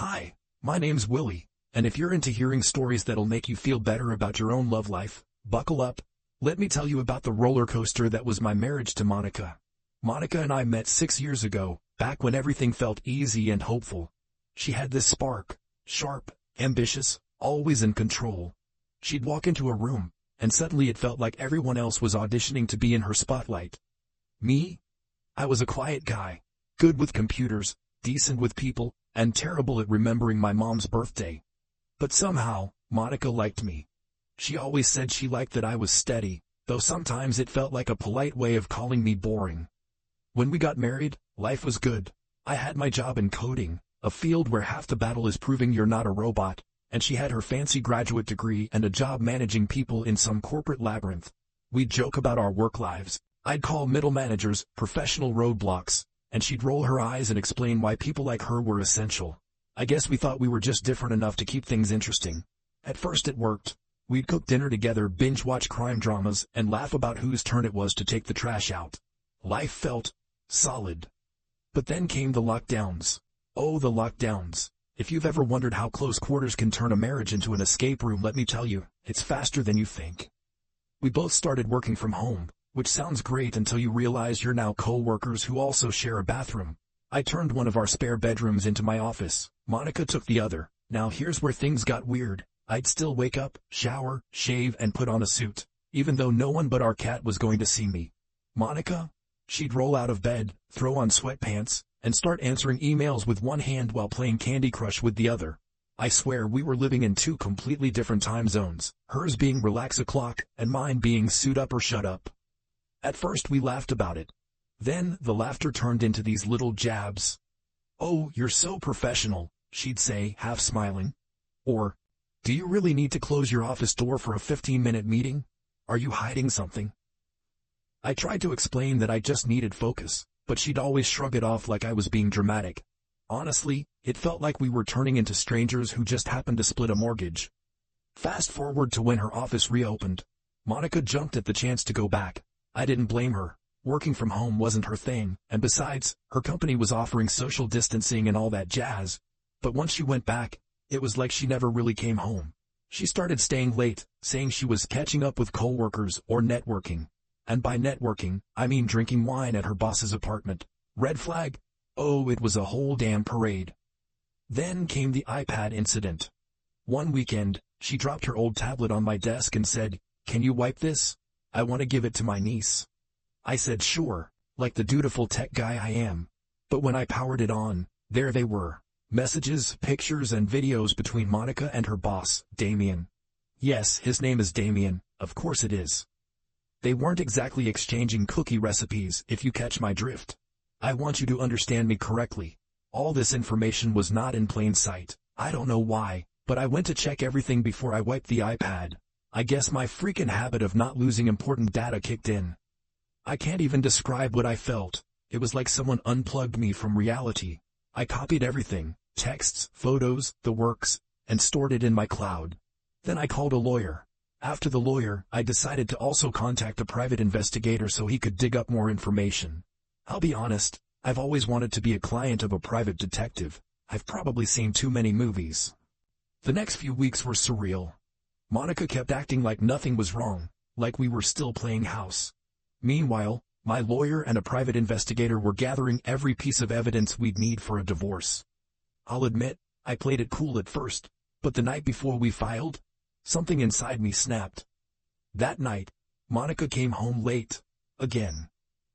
Hi, my name's Willie, and if you're into hearing stories that'll make you feel better about your own love life, buckle up. Let me tell you about the roller coaster that was my marriage to Monica. Monica and I met 6 years ago, back when everything felt easy and hopeful. She had this spark, sharp, ambitious, always in control. She'd walk into a room, and suddenly it felt like everyone else was auditioning to be in her spotlight. Me? I was a quiet guy, good with computers, decent with people, and terrible at remembering my mom's birthday. But somehow, Monica liked me. She always said she liked that I was steady, though sometimes it felt like a polite way of calling me boring. When we got married, life was good. I had my job in coding, a field where half the battle is proving you're not a robot, and she had her fancy graduate degree and a job managing people in some corporate labyrinth. We'd joke about our work lives. I'd call middle managers professional roadblocks, and she'd roll her eyes and explain why people like her were essential. I guess we thought we were just different enough to keep things interesting. At first it worked. We'd cook dinner together, binge-watch crime dramas, and laugh about whose turn it was to take the trash out. Life felt solid. But then came the lockdowns. Oh, the lockdowns. If you've ever wondered how close quarters can turn a marriage into an escape room, let me tell you, it's faster than you think. We both started working from home, which sounds great until you realize you're now co-workers who also share a bathroom. I turned one of our spare bedrooms into my office. Monica took the other. Now here's where things got weird. I'd still wake up, shower, shave, and put on a suit, even though no one but our cat was going to see me. Monica? She'd roll out of bed, throw on sweatpants, and start answering emails with one hand while playing Candy Crush with the other. I swear we were living in two completely different time zones, hers being relax o'clock, and mine being suit up or shut up. At first we laughed about it. Then the laughter turned into these little jabs. "Oh, you're so professional," she'd say, half smiling. Or, "Do you really need to close your office door for a 15-minute meeting? Are you hiding something?" I tried to explain that I just needed focus, but she'd always shrug it off like I was being dramatic. Honestly, it felt like we were turning into strangers who just happened to split a mortgage. Fast forward to when her office reopened. Monica jumped at the chance to go back. I didn't blame her. Working from home wasn't her thing, and besides, her company was offering social distancing and all that jazz. But once she went back, it was like she never really came home. She started staying late, saying she was catching up with coworkers or networking. And by networking, I mean drinking wine at her boss's apartment. Red flag? Oh, it was a whole damn parade. Then came the iPad incident. One weekend, she dropped her old tablet on my desk and said, "Can you wipe this? I want to give it to my niece." I said sure, like the dutiful tech guy I am. But when I powered it on, there they were. Messages, pictures, and videos between Monica and her boss, Damien. Yes, his name is Damien, of course it is. They weren't exactly exchanging cookie recipes, if you catch my drift. I want you to understand me correctly. All this information was not in plain sight. I don't know why, but I went to check everything before I wiped the iPad. I guess my freaking habit of not losing important data kicked in. I can't even describe what I felt. It was like someone unplugged me from reality. I copied everything, texts, photos, the works, and stored it in my cloud. Then I called a lawyer. After the lawyer, I decided to also contact a private investigator so he could dig up more information. I'll be honest, I've always wanted to be a client of a private detective. I've probably seen too many movies. The next few weeks were surreal. Monica kept acting like nothing was wrong, like we were still playing house. Meanwhile, my lawyer and a private investigator were gathering every piece of evidence we'd need for a divorce. I'll admit, I played it cool at first, but the night before we filed, something inside me snapped. That night, Monica came home late. Again.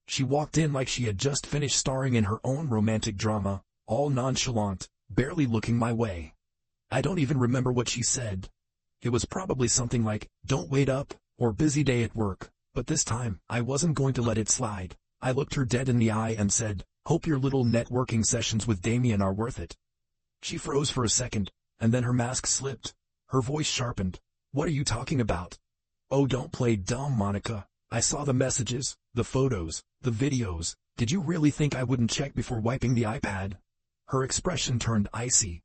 She walked in like she had just finished starring in her own romantic drama, all nonchalant, barely looking my way. I don't even remember what she said. It was probably something like, "Don't wait up," or "Busy day at work," but this time, I wasn't going to let it slide. I looked her dead in the eye and said, "Hope your little networking sessions with Damien are worth it." She froze for a second, and then her mask slipped. Her voice sharpened. "What are you talking about?" "Oh, don't play dumb, Monica. I saw the messages, the photos, the videos. Did you really think I wouldn't check before wiping the iPad?" Her expression turned icy.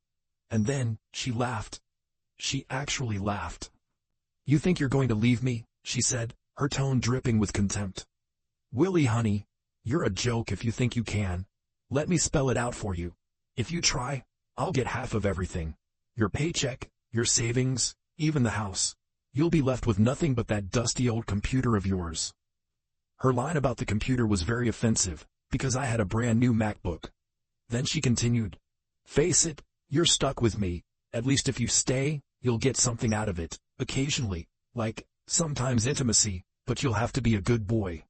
And then, she laughed. She actually laughed. "You think you're going to leave me?" she said, her tone dripping with contempt. "Willie, honey, you're a joke if you think you can. Let me spell it out for you. If you try, I'll get half of everything. Your paycheck, your savings, even the house. You'll be left with nothing but that dusty old computer of yours." Her line about the computer was very offensive, because I had a brand new MacBook. Then she continued, "Face it, you're stuck with me. At least if you stay, you'll get something out of it, occasionally, like, sometimes intimacy, but you'll have to be a good boy."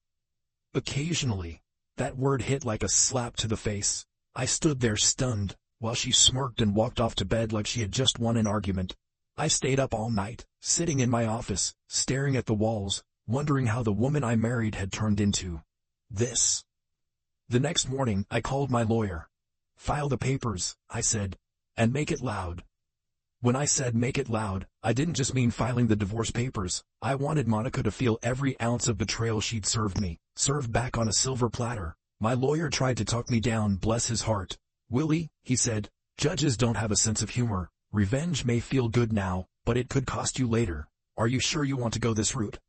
Occasionally. That word hit like a slap to the face. I stood there stunned, while she smirked and walked off to bed like she had just won an argument. I stayed up all night, sitting in my office, staring at the walls, wondering how the woman I married had turned into this. The next morning, I called my lawyer. "File the papers," I said, "and make it loud." When I said make it loud, I didn't just mean filing the divorce papers. I wanted Monica to feel every ounce of betrayal she'd served me, served back on a silver platter. My lawyer tried to talk me down, bless his heart. "Willie," he said, "judges don't have a sense of humor. Revenge may feel good now, but it could cost you later. Are you sure you want to go this route?"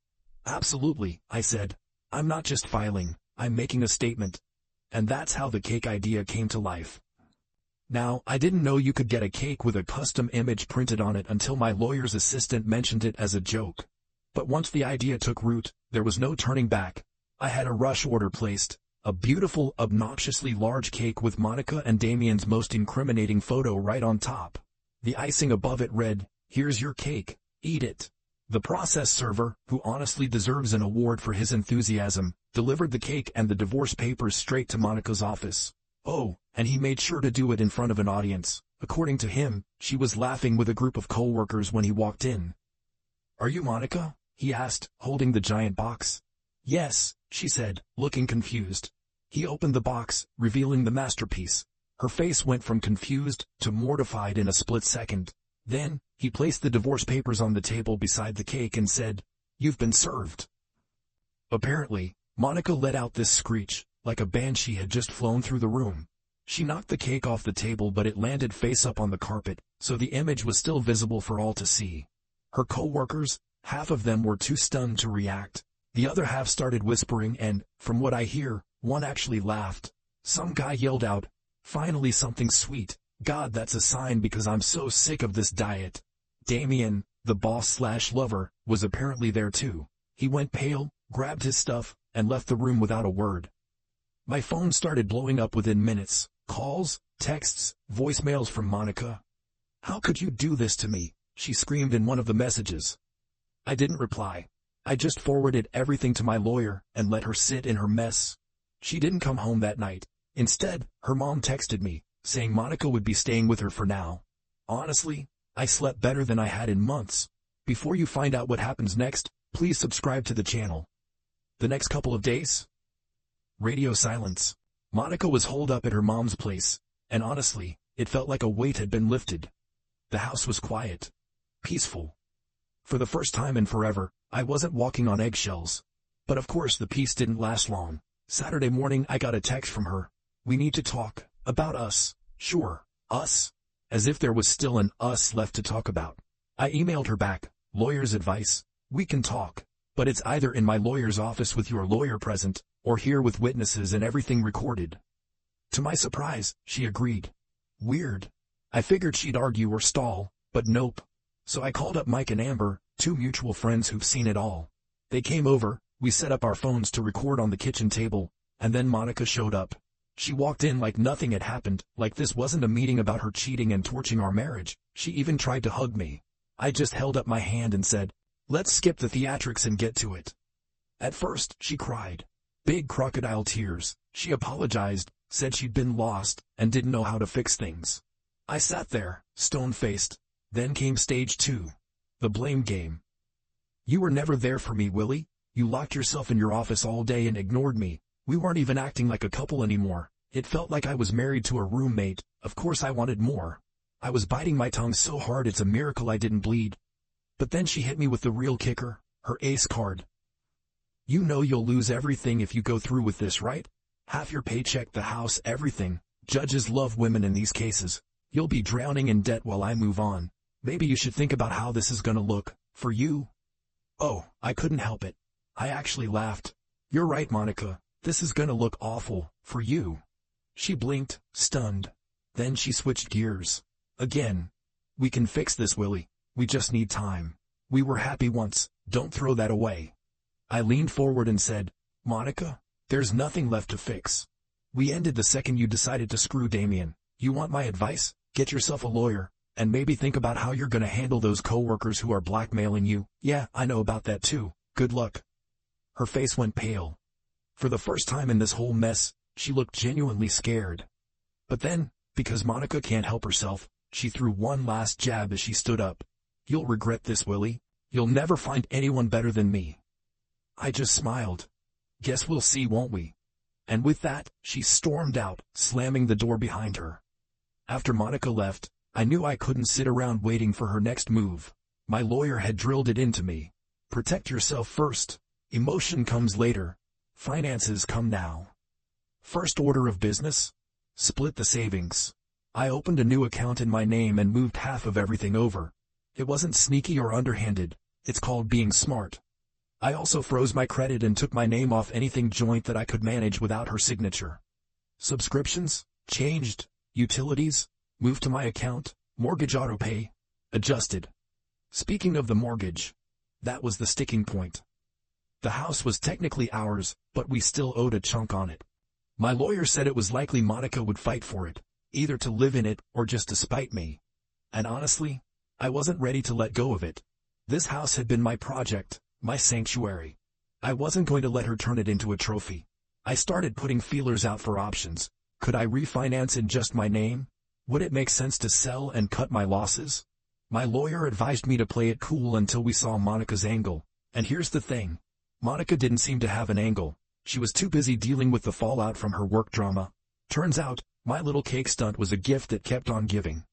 "Absolutely," I said. "I'm not just filing, I'm making a statement." And that's how the cake idea came to life. Now, I didn't know you could get a cake with a custom image printed on it until my lawyer's assistant mentioned it as a joke. But once the idea took root, there was no turning back. I had a rush order placed, a beautiful, obnoxiously large cake with Monica and Damien's most incriminating photo right on top. The icing above it read, "Here's your cake, eat it." The process server, who honestly deserves an award for his enthusiasm, delivered the cake and the divorce papers straight to Monica's office. Oh, and he made sure to do it in front of an audience. According to him, she was laughing with a group of co-workers when he walked in. "Are you Monica?" he asked, holding the giant box. "Yes," she said, looking confused. He opened the box, revealing the masterpiece. Her face went from confused to mortified in a split second. Then, he placed the divorce papers on the table beside the cake and said, "You've been served." Apparently, Monica let out this screech, like a banshee had just flown through the room. She knocked the cake off the table, but it landed face up on the carpet, so the image was still visible for all to see. Her co-workers, half of them were too stunned to react. The other half started whispering and, from what I hear, one actually laughed. Some guy yelled out, "Finally something sweet. God, that's a sign because I'm so sick of this diet." Damien, the boss/lover, was apparently there too. He went pale, grabbed his stuff, and left the room without a word. My phone started blowing up within minutes. Calls, texts, voicemails from Monica. "How could you do this to me?" she screamed in one of the messages. I didn't reply. I just forwarded everything to my lawyer and let her sit in her mess. She didn't come home that night. Instead, her mom texted me, saying Monica would be staying with her for now. Honestly, I slept better than I had in months. Before you find out what happens next, please subscribe to the channel. The next couple of days? Radio silence. Monica was holed up at her mom's place, and honestly, it felt like a weight had been lifted. The house was quiet. Peaceful. For the first time in forever, I wasn't walking on eggshells. But of course the peace didn't last long. Saturday morning I got a text from her. "We need to talk. About us." Sure, us. As if there was still an us left to talk about. I emailed her back, "Lawyer's advice. We can talk. But it's either in my lawyer's office with your lawyer present, or here with witnesses and everything recorded." To my surprise, she agreed. Weird. I figured she'd argue or stall, but nope. So I called up Mike and Amber, two mutual friends who've seen it all. They came over, we set up our phones to record on the kitchen table, and then Monica showed up. She walked in like nothing had happened, like this wasn't a meeting about her cheating and torching our marriage. She even tried to hug me. I just held up my hand and said, "Let's skip the theatrics and get to it." At first, she cried. Big crocodile tears. She apologized, said she'd been lost, and didn't know how to fix things. I sat there, stone-faced. Then came stage 2. The blame game. "You were never there for me, Willie. You locked yourself in your office all day and ignored me. We weren't even acting like a couple anymore. It felt like I was married to a roommate. Of course I wanted more. I was biting my tongue so hard it's a miracle I didn't bleed." But then she hit me with the real kicker, her ace card. "You know you'll lose everything if you go through with this, right? Half your paycheck, the house, everything. Judges love women in these cases. You'll be drowning in debt while I move on. Maybe you should think about how this is gonna look, for you." Oh, I couldn't help it. I actually laughed. "You're right, Monica. This is gonna look awful, for you." She blinked, stunned. Then she switched gears. Again. "We can fix this, Willie. We just need time. We were happy once, don't throw that away." I leaned forward and said, "Monica, there's nothing left to fix. We ended the second you decided to screw Damien. You want my advice? Get yourself a lawyer, and maybe think about how you're gonna handle those coworkers who are blackmailing you." "Yeah, I know about that too. Good luck." Her face went pale. For the first time in this whole mess, she looked genuinely scared. But then, because Monica can't help herself, she threw one last jab as she stood up. "You'll regret this, Willie. You'll never find anyone better than me." I just smiled. "Guess we'll see, won't we?" And with that, she stormed out, slamming the door behind her. After Monica left, I knew I couldn't sit around waiting for her next move. My lawyer had drilled it into me. Protect yourself first. Emotion comes later. Finances come now. First order of business? Split the savings. I opened a new account in my name and moved half of everything over. It wasn't sneaky or underhanded. It's called being smart. I also froze my credit and took my name off anything joint that I could manage without her signature. Subscriptions? Changed. Utilities? Moved to my account. Mortgage autopay? Adjusted. Speaking of the mortgage, that was the sticking point. The house was technically ours, but we still owed a chunk on it. My lawyer said it was likely Monica would fight for it, either to live in it or just to spite me. And honestly, I wasn't ready to let go of it. This house had been my project, my sanctuary. I wasn't going to let her turn it into a trophy. I started putting feelers out for options. Could I refinance in just my name? Would it make sense to sell and cut my losses? My lawyer advised me to play it cool until we saw Monica's angle. And here's the thing. Monica didn't seem to have an angle. She was too busy dealing with the fallout from her work drama. Turns out, my little cake stunt was a gift that kept on giving.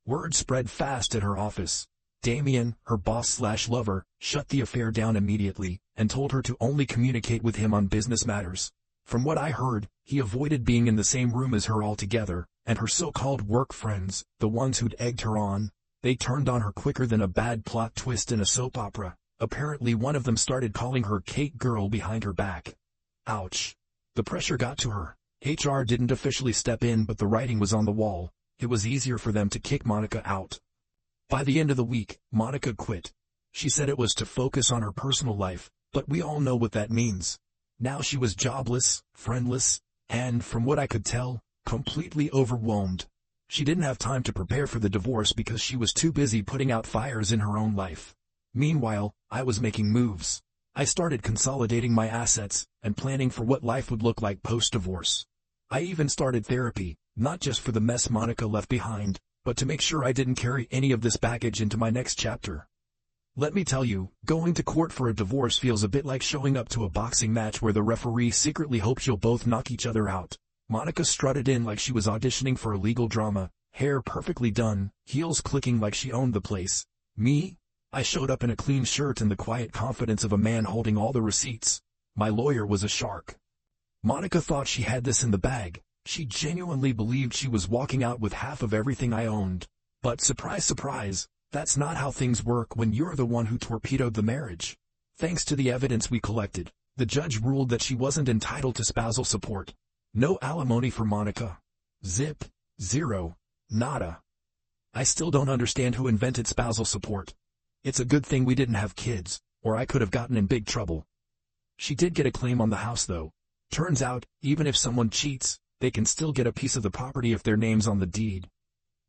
Word spread fast at her office. Damien, her boss/lover, shut the affair down immediately, and told her to only communicate with him on business matters. From what I heard, he avoided being in the same room as her altogether, and her so-called work friends, the ones who'd egged her on, they turned on her quicker than a bad plot twist in a soap opera. Apparently one of them started calling her Cake Girl behind her back. Ouch. The pressure got to her. HR didn't officially step in, but the writing was on the wall. It was easier for them to kick Monica out. By the end of the week, Monica quit. She said it was to focus on her personal life, but we all know what that means. Now she was jobless, friendless, and, from what I could tell, completely overwhelmed. She didn't have time to prepare for the divorce because she was too busy putting out fires in her own life. Meanwhile, I was making moves. I started consolidating my assets and planning for what life would look like post-divorce. I even started therapy, not just for the mess Monica left behind, but to make sure I didn't carry any of this baggage into my next chapter. Let me tell you, going to court for a divorce feels a bit like showing up to a boxing match where the referee secretly hopes you'll both knock each other out. Monica strutted in like she was auditioning for a legal drama, hair perfectly done, heels clicking like she owned the place. Me? I showed up in a clean shirt and the quiet confidence of a man holding all the receipts. My lawyer was a shark. Monica thought she had this in the bag. She genuinely believed she was walking out with half of everything I owned. But surprise, surprise, that's not how things work when you're the one who torpedoed the marriage. Thanks to the evidence we collected, the judge ruled that she wasn't entitled to spousal support. No alimony for Monica. Zip. Zero. Nada. I still don't understand who invented spousal support. It's a good thing we didn't have kids, or I could have gotten in big trouble. She did get a claim on the house though. Turns out, even if someone cheats, they can still get a piece of the property if their name's on the deed.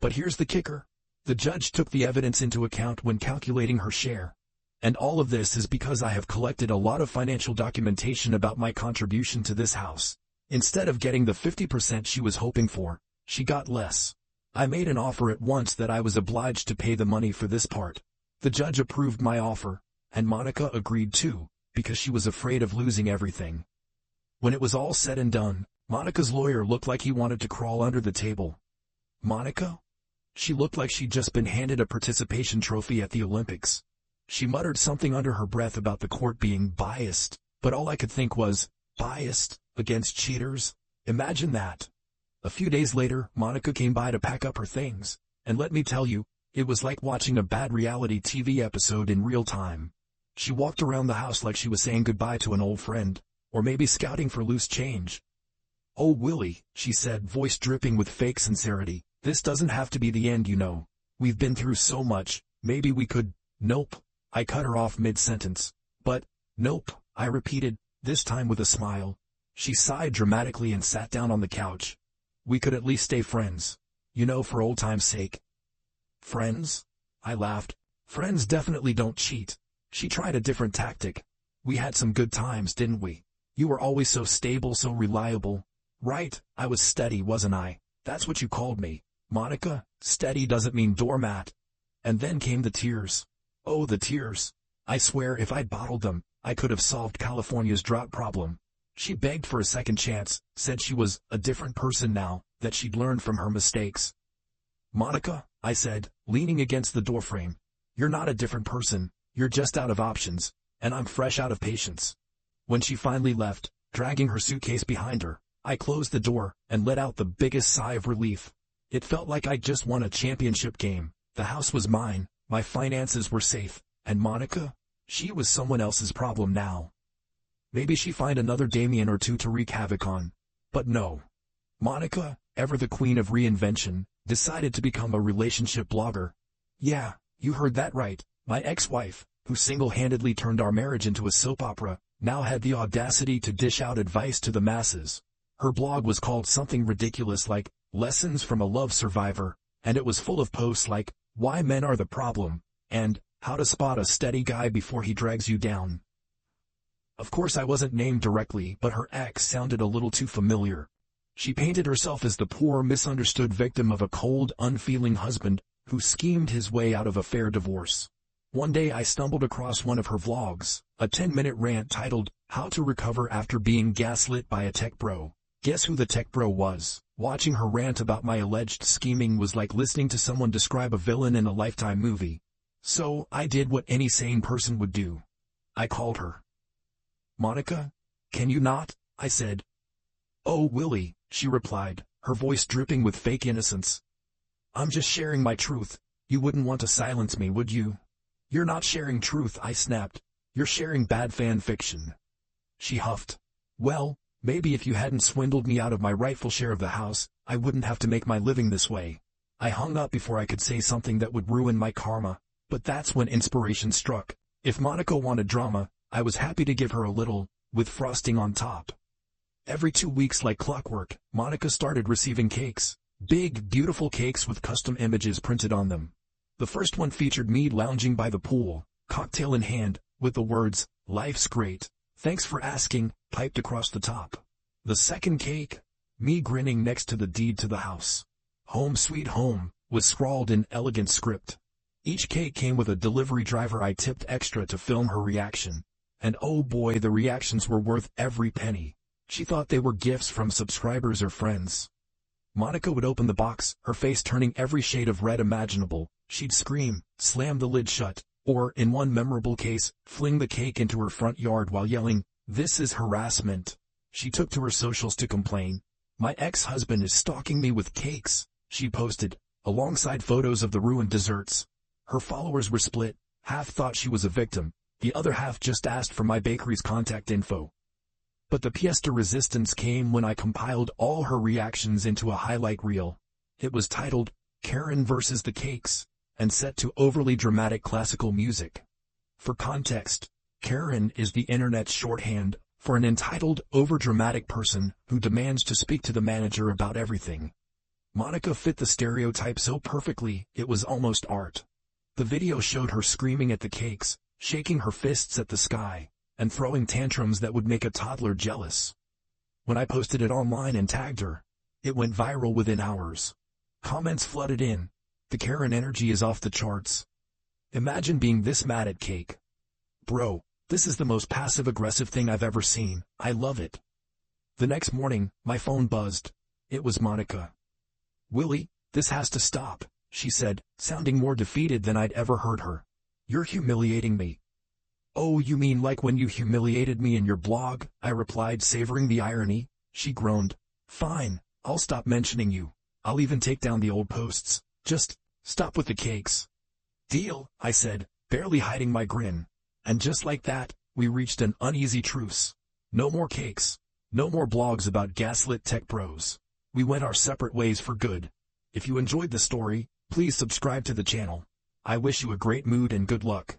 But here's the kicker. The judge took the evidence into account when calculating her share. And all of this is because I have collected a lot of financial documentation about my contribution to this house. Instead of getting the 50% she was hoping for, she got less. I made an offer at once that I was obliged to pay the money for this part. The judge approved my offer, and Monica agreed too, because she was afraid of losing everything. When it was all said and done, Monica's lawyer looked like he wanted to crawl under the table. Monica? She looked like she'd just been handed a participation trophy at the Olympics. She muttered something under her breath about the court being biased, but all I could think was, biased against cheaters? Imagine that. A few days later, Monica came by to pack up her things, and let me tell you, it was like watching a bad reality TV episode in real time. She walked around the house like she was saying goodbye to an old friend, or maybe scouting for loose change. "Oh, Willie," she said, voice dripping with fake sincerity, This doesn't have to be the end, you know. We've been through so much, maybe we could— Nope. I cut her off mid-sentence. But— Nope, I repeated, this time with a smile. She sighed dramatically and sat down on the couch. We could at least stay friends. You know, for old time's sake. Friends? I laughed. Friends definitely don't cheat. She tried a different tactic. We had some good times, didn't we? You were always so stable, so reliable. Right, I was steady, wasn't I? That's what you called me. Monica, steady doesn't mean doormat. And then came the tears. Oh, the tears. I swear if I'd bottled them, I could have solved California's drought problem. She begged for a second chance, said she was a different person now, that she'd learned from her mistakes. Monica, I said, leaning against the doorframe, you're not a different person, you're just out of options, and I'm fresh out of patience. When she finally left, dragging her suitcase behind her, I closed the door and let out the biggest sigh of relief. It felt like I'd just won a championship game. The house was mine, my finances were safe, and Monica? She was someone else's problem now. Maybe she'd find another Damien or two to wreak havoc on. But no. Monica, ever the queen of reinvention, decided to become a relationship blogger. Yeah, you heard that right. My ex-wife, who single-handedly turned our marriage into a soap opera, now had the audacity to dish out advice to the masses. Her blog was called something ridiculous like, Lessons from a Love Survivor, and it was full of posts like, Why Men Are the Problem, and How to Spot a Steady Guy Before He Drags You Down. Of course I wasn't named directly, but her ex sounded a little too familiar. She painted herself as the poor, misunderstood victim of a cold, unfeeling husband who schemed his way out of a fair divorce. One day I stumbled across one of her vlogs, a 10-minute rant titled, How to Recover After Being Gaslit by a Tech Bro. Guess who the tech bro was? Watching her rant about my alleged scheming was like listening to someone describe a villain in a Lifetime movie. So I did what any sane person would do. I called her. Monica? Can you not? I said. Oh, Willie, she replied, her voice dripping with fake innocence. I'm just sharing my truth. You wouldn't want to silence me, would you? You're not sharing truth, I snapped. You're sharing bad fan fiction. She huffed. Well, maybe if you hadn't swindled me out of my rightful share of the house, I wouldn't have to make my living this way. I hung up before I could say something that would ruin my karma, but that's when inspiration struck. If Monica wanted drama, I was happy to give her a little, with frosting on top. Every 2 weeks like clockwork, Monica started receiving cakes. Big, beautiful cakes with custom images printed on them. The first one featured me lounging by the pool, cocktail in hand, with the words, Life's great, thanks for asking, piped across the top. The second cake, me grinning next to the deed to the house. Home sweet home, was scrawled in elegant script. Each cake came with a delivery driver I tipped extra to film her reaction. And oh boy, the reactions were worth every penny. She thought they were gifts from subscribers or friends. Monica would open the box, her face turning every shade of red imaginable. She'd scream, slam the lid shut, or, in one memorable case, fling the cake into her front yard while yelling, "This is harassment." She took to her socials to complain. My ex-husband is stalking me with cakes, she posted, alongside photos of the ruined desserts. Her followers were split. Half thought she was a victim, the other half just asked for my bakery's contact info. But the pièce de resistance came when I compiled all her reactions into a highlight reel. It was titled, Karen versus the Cakes, and set to overly dramatic classical music. For context, Karen is the internet's shorthand for an entitled, overdramatic person who demands to speak to the manager about everything. Monica fit the stereotype so perfectly, it was almost art. The video showed her screaming at the cakes, shaking her fists at the sky, and throwing tantrums that would make a toddler jealous. When I posted it online and tagged her, it went viral within hours. Comments flooded in. The Karen energy is off the charts. Imagine being this mad at cake. Bro, this is the most passive-aggressive thing I've ever seen. I love it. The next morning, my phone buzzed. It was Monica. Willie, this has to stop, she said, sounding more defeated than I'd ever heard her. You're humiliating me. Oh, you mean like when you humiliated me in your blog? I replied, savoring the irony. She groaned. Fine, I'll stop mentioning you. I'll even take down the old posts. Just stop with the cakes. Deal, I said, barely hiding my grin. And just like that, we reached an uneasy truce. No more cakes. No more blogs about gaslit tech bros. We went our separate ways for good. If you enjoyed the story, please subscribe to the channel. I wish you a great mood and good luck.